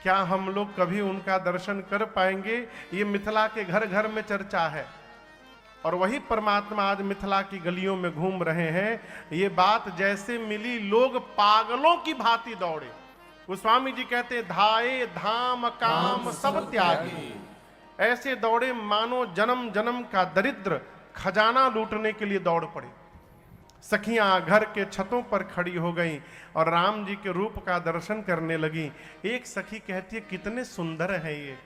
क्या हम लोग कभी उनका दर्शन कर पाएंगे? ये मिथिला के घर घर में चर्चा है, और वही परमात्मा आज मिथिला की गलियों में घूम रहे हैं। ये बात जैसे मिली, लोग पागलों की भांति दौड़े। गोस्वामी जी कहते धाये धाम काम सब त्यागी, ऐसे दौड़े मानो जन्म जन्म का दरिद्र खजाना लूटने के लिए दौड़ पड़े। सखियां घर के छतों पर खड़ी हो गईं और राम जी के रूप का दर्शन करने लगी। एक सखी कहती है कितने सुंदर है ये,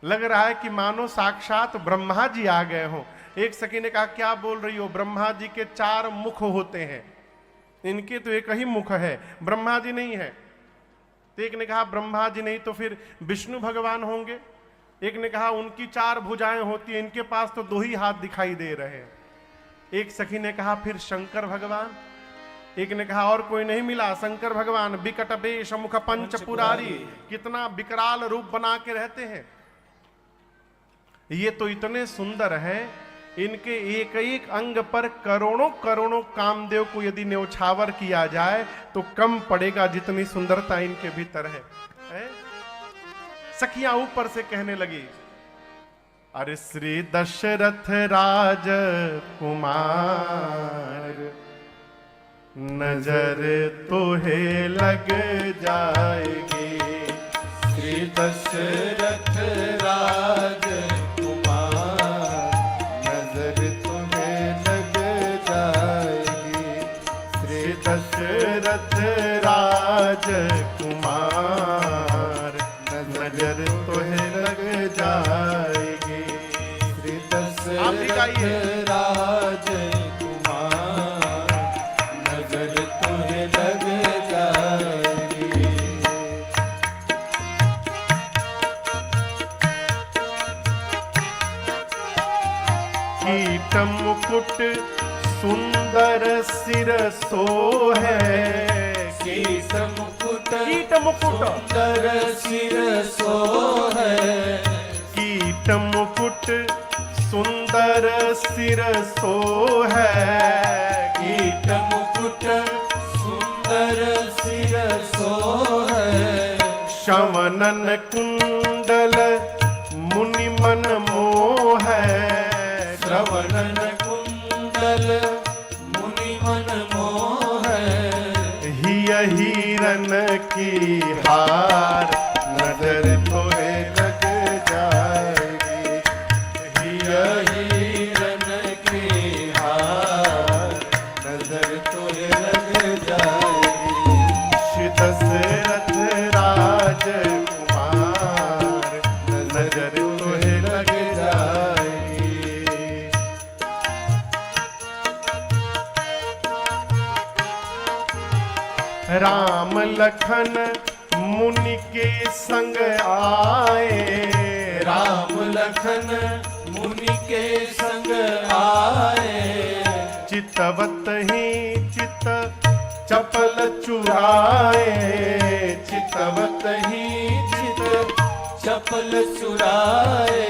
लग रहा है कि मानो साक्षात ब्रह्मा जी आ गए हो। एक सखी ने कहा क्या बोल रही हो, ब्रह्मा जी के 4 मुख होते हैं, इनके तो एक ही मुख है, ब्रह्मा जी नहीं है। तो एक ने कहा ब्रह्मा जी नहीं तो फिर विष्णु भगवान होंगे। एक ने कहा उनकी 4 भुजाएं होती हैं, इनके पास तो 2 ही हाथ दिखाई दे रहे हैं। एक सखी ने कहा फिर शंकर भगवान। एक ने कहा और कोई नहीं मिला, शंकर भगवान बिकट बेश मुख पंच पुरारी, कितना विकराल रूप बना के रहते हैं। ये तो इतने सुंदर हैं, इनके एक एक अंग पर करोड़ों करोड़ों कामदेव को यदि न्यौछावर किया जाए तो कम पड़ेगा जितनी सुंदरता इनके भीतर है? सखियां ऊपर से कहने लगी अरे श्री दशरथ राज कुमार, नजर तोहे लग जाएगी। श्री दशरथ राज कुमार, नजर तुम्हें लग जाएगी। श्री दशरथ राज कुमार, नजर तोहे लग जाएगी। श्री दशरथ राज कुमार, नजर तुम्हें लग जाएगी। कीट मुकुट सुंदर सिर सोहै, कीट मुकुट सुंदर सिर सोहै। कीट मुकुट सुंदर सिर सोहै, कीट मुकुट सुंदर सिर सोहै। शवनन कुंडल मुनि मन मोहै, श्रवणन कुंडल मुनि मन मोहै। हिय हिरन की हार, नजर तोहे लग जाएगी। हिय हिरन की हार, नजर तोहे लग जाएगी। श्री दशरथ राज कुमार, नजर तोहे लग जाएगी। राम लखन मुनि के संग आए, राम लखन मुनि के संग आए। चितवत ही चित चपल चुराए, चितवत ही चित चपल चुराए।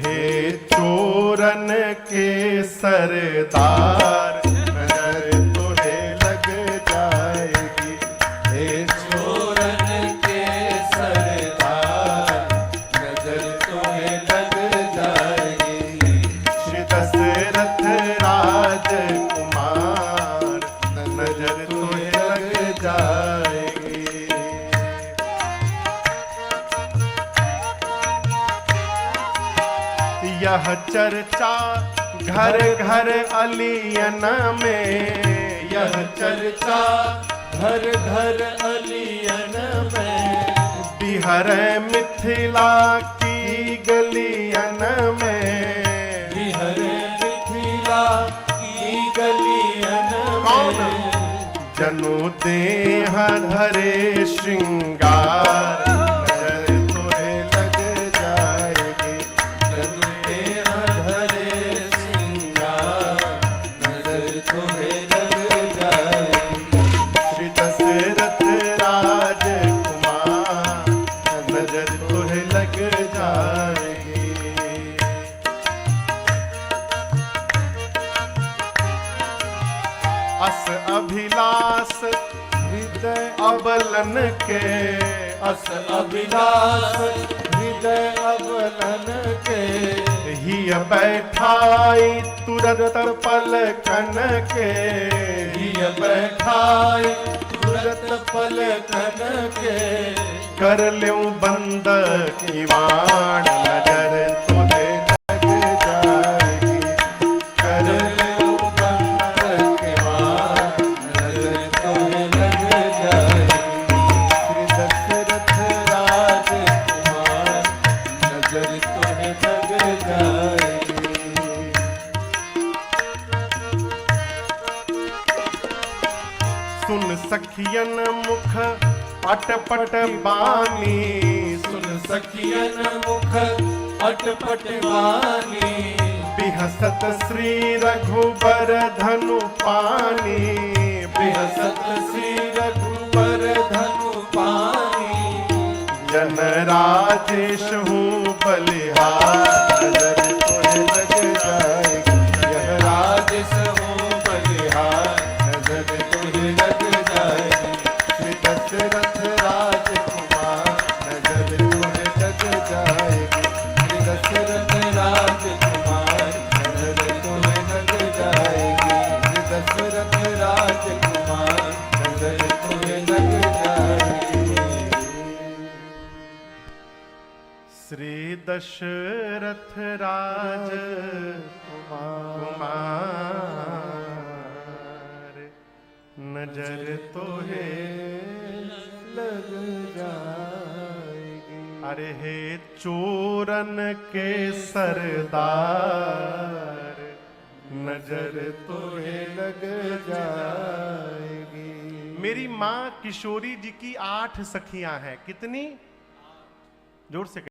हे चोरन के सरदार, नजर तोहे लग जाएगी। हे चोरन के सरदार, नजर तुम्हें लग जाएगी। श्री दशरथ राज कुमार, नजर तोहे लग जाएगी। यह चर्चा घर घर अलियन में, यह चर्चा घर घर अलियन में। बिहर मिथिला की गलियन में, बिहर मिथिला की गलियन में। जनु देह धरे श्रृंगार, नजर तोहे लग जाएगी। जनु देह धरे श्रृंगार, नजर तुम्हें लग जाएगी। श्री दशरथ राज कुमार, नजर तोहे लग जाएगी। अस अभिलाष अबलन के अस अभिलाष हृदय अबलन के ही बैठाई तुरत पलकन के हिय बैठाई तुरत पलकन के कर लेऊं बंद किवाड़ नजर तुझे लग जाएगी कर लेऊं बंद किवाड़ नजर तुम्हें लग जाएगी। श्री दशरथ राजकुमार नजर तुम्हें लग जाएगी। सुन सखियन मुख अटपट बानी सुन सखियन मुख अटपट वाणी बिहसत श्री रघुबर धनु पानी बिहसत श्री रघुबर धनु पानी जन राजेश हूँ बलिहार नजर तुझे लग जाएगी यह राजस हो बलिहार नजर तुझे लग जाएगी। श्री दशरथ राजकुमार नजर तुझे लग जाएगी श्री दशरथ राजकुमार नजर तुम्हें लग जाएगी। श्री दशरथ राजकुमार नजर तुम्हें लग जाएगी। श्री दशरथ राज कुमार नजर तोहे लग जाएगी। अरे हे चोरन के सरदार नजर तोहे लग जाएगी। मेरी माँ किशोरी जी की 8 सखियां हैं। कितनी? जोर से